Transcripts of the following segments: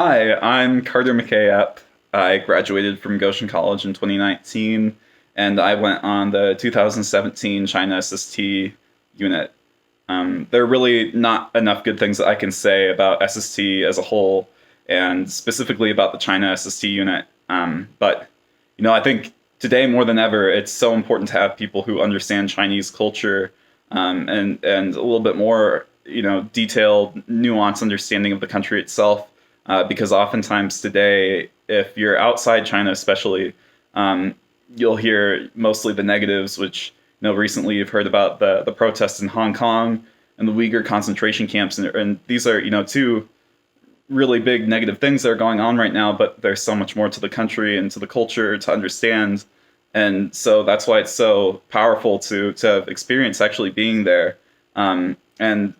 Hi, I'm Carter Mckay-Epp. I graduated from Goshen College in 2019, and I went on the 2017 China SST unit. There are really not enough good things that I can say about SST as a whole, and specifically about the China SST unit. But I think today more than ever, it's so important to have people who understand Chinese culture, and a little bit more, detailed, nuanced understanding of the country itself. Because oftentimes today, if you're outside China, especially, you'll hear mostly the negatives, which recently you've heard about the protests in Hong Kong and the Uyghur concentration camps, and these are two really big negative things that are going on right now. But there's so much more to the country and to the culture to understand, and so that's why it's so powerful to have experience actually being there, and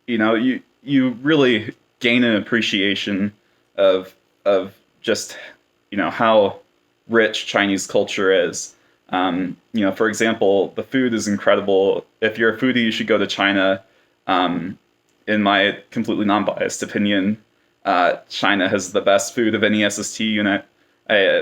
you really gain an appreciation of just how rich Chinese culture is. For example, the food is incredible. If you're a foodie, you should go to China. In my completely non-biased opinion, China has the best food of any SST unit.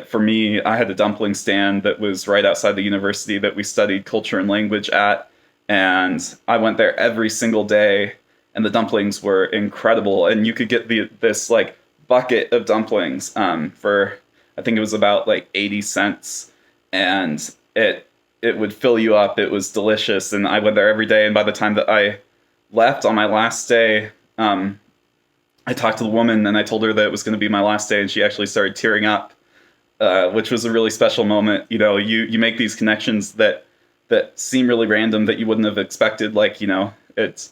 For me, I had a dumpling stand that was right outside the university that we studied culture and language at, and I went there every single day, and the dumplings were incredible. And you could get this like bucket of dumplings for, I think it was about like 80 cents, and it would fill you up. It was delicious, and I went there every day. And by the time that I left on my last day, I talked to the woman and I told her that it was going to be my last day, and she actually started tearing up, which was a really special moment. You make these connections that seem really random, that you wouldn't have expected. It's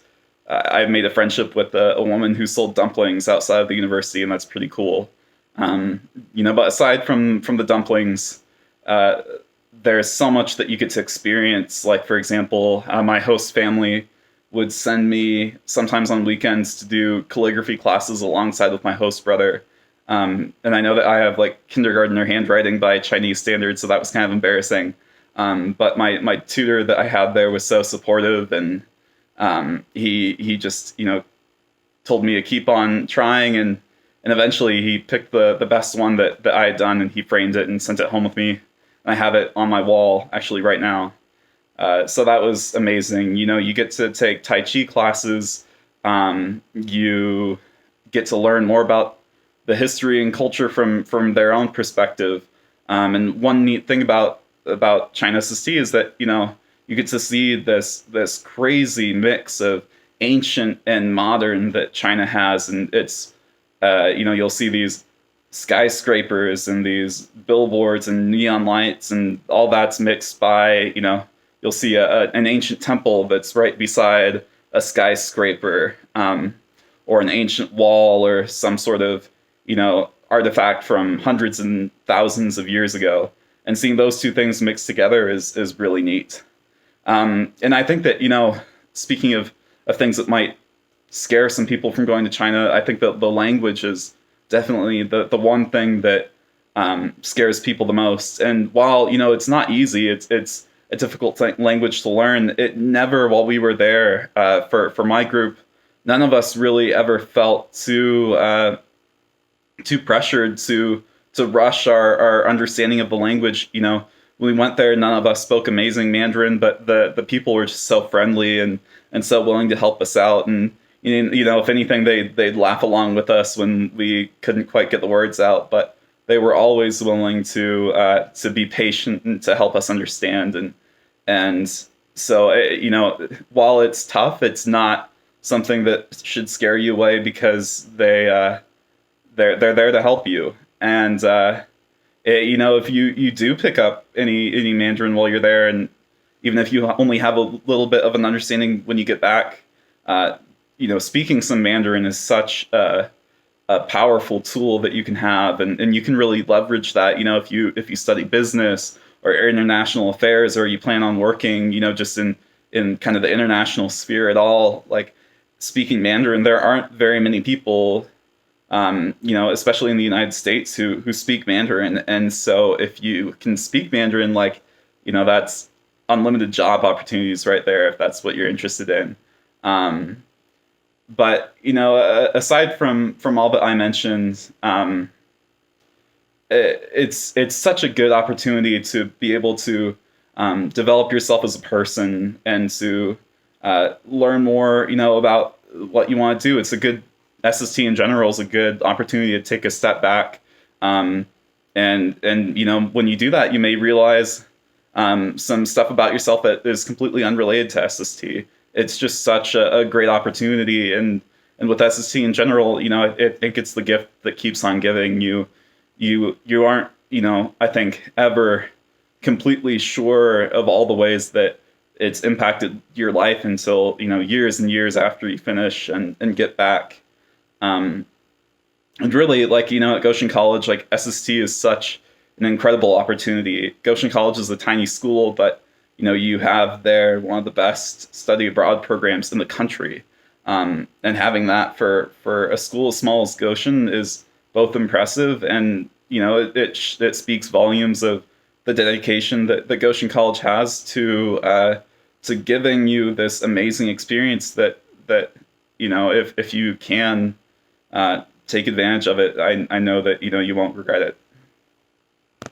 I've made a friendship with a woman who sold dumplings outside of the university, and that's pretty cool. But aside from the dumplings, there's so much that you get to experience. Like, for example, my host family would send me sometimes on weekends to do calligraphy classes alongside with my host brother. And I know that I have like kindergartner handwriting by Chinese standards, so that was kind of embarrassing. But my tutor that I had there was so supportive, and he just told me to keep on trying, and eventually he picked the best one that I had done, and he framed it and sent it home with me. And I have it on my wall actually right now. So that was amazing. You get to take Tai Chi classes. You get to learn more about the history and culture from their own perspective. And one neat thing about China SST is that you get to see this crazy mix of ancient and modern that China has, and it's you'll see these skyscrapers and these billboards and neon lights, and all that's mixed by you'll see an ancient temple that's right beside a skyscraper, or an ancient wall, or some sort of artifact from hundreds and thousands of years ago. And seeing those two things mixed together is really neat. And I think that speaking of things that might scare some people from going to China, I think that the language is definitely the one thing that scares people the most. And while it's not easy, it's a difficult language to learn. It never, while we were there, for my group, none of us really ever felt too pressured to rush our understanding of the language. When we went there, none of us spoke amazing Mandarin, but the people were just so friendly and so willing to help us out. And if anything, they'd laugh along with us when we couldn't quite get the words out. But they were always willing to be patient and to help us understand. And so while it's tough, it's not something that should scare you away, because they're there to help you. And if you do pick up any Mandarin while you're there, and even if you only have a little bit of an understanding when you get back, speaking some Mandarin is such a powerful tool that you can have, and you can really leverage that. If you study business or international affairs, or you plan on working, just in kind of the international sphere at all, like speaking Mandarin, there aren't very many people, especially in the United States, who speak Mandarin. And so if you can speak Mandarin, that's unlimited job opportunities right there, if that's what you're interested in. But aside from all that I mentioned, it's such a good opportunity to be able to develop yourself as a person and to learn more, about what you want to do. It's a good SST in general is a good opportunity to take a step back, and when you do that, you may realize some stuff about yourself that is completely unrelated to SST. It's just such a great opportunity, and with SST in general, I think it's the gift that keeps on giving. You aren't, I think, ever completely sure of all the ways that it's impacted your life until years and years after you finish and get back. And really, like, at Goshen College, like, SST is such an incredible opportunity. Goshen College is a tiny school, but you have there one of the best study abroad programs in the country. And having that for a school as small as Goshen is both impressive, and it speaks volumes of the dedication that Goshen College has to giving you this amazing experience that if you can take advantage of it, I know that you won't regret it.